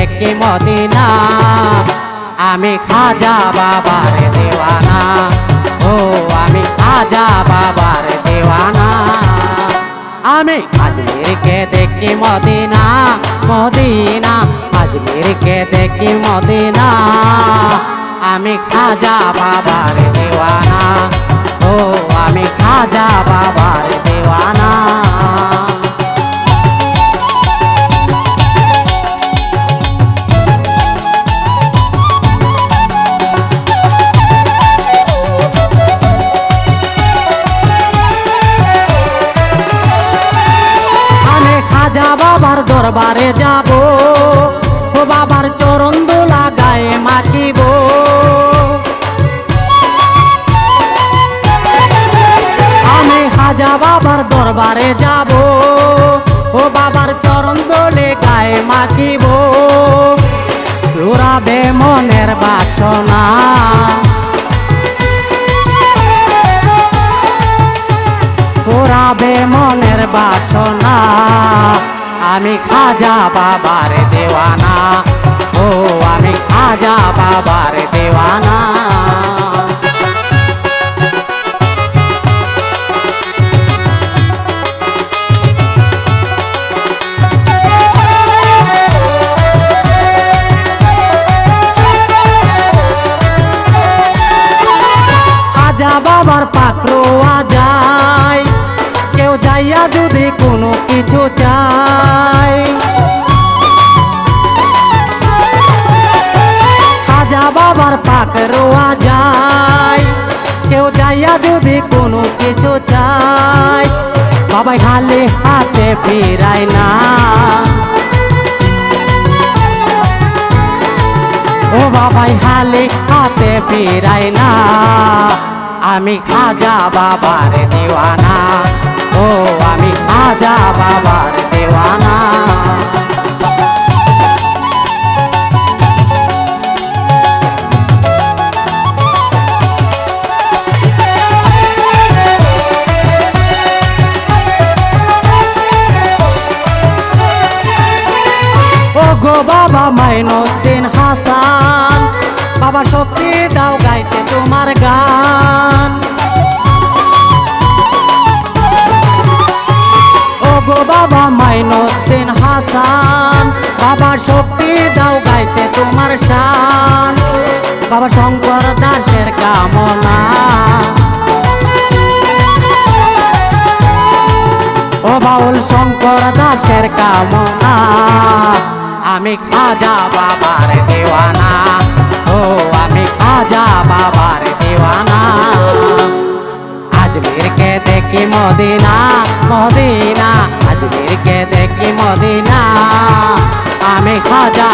দেখি মদিনা, আমি খাজা বাবার দেওয়ানা। ও আমি খাজা বাবার দেওয়ানা। আমি আজমিরকে দেখি মদিনা, মদিনা আজমিরকে দেখি মদিনা, আমি খাজা বাবার দেওয়ানা। ও আমি খাজা বাবার দেওয়ানা। খাজা বাবার দরবারে যাব, ও বাবার চরণ দোলা গায়ে মাখিব। আমি খাজা বাবার দরবারে যাব, ও বাবার চরণ দোলে গায়ে মাখিব। পুরাবে মনের বাসনা, পুরাবে মনের বাসনা, আমি খাজা বাবার দেওয়ানা। ও আমি খাজা বাবার দেওয়ানা। খাজা বাবার পাকড়োয়া যায়, কেউ যাইয়া যদি কোনো কিছু চায়। খাজা বাবার পাকড়োয়া যায়, কেউ যাইয়া যদি কোনো কিছু চায়। বাবাই খালি হাতে ফিরায় না, ও বাবাই খালি হাতে ফিরায় না, আমি খাজা বাবার দেওয়ানা। ও আমি খাজা বাবার দেওয়ানা। ও গো বাবা মাইনুদ্দিন হাসান, বাবা শক্তি দাও গাইতে তোমার গান। ও গো বাবা মাইনুদ্দিন হাসান, বাবা শক্তি দাও গাইতে তোমার শান। বাবা শঙ্কর দাসের কামনা, ও বাউল শঙ্কর দাসের কামনা, আমি খাজা বাবার দেওয়ানা। ও আমি খাজা বাবার দেওয়ানা। আজমিরকে দেখি মদিনা, মদিনা আজমিরকে দেখি মদিনা, আমি খাজা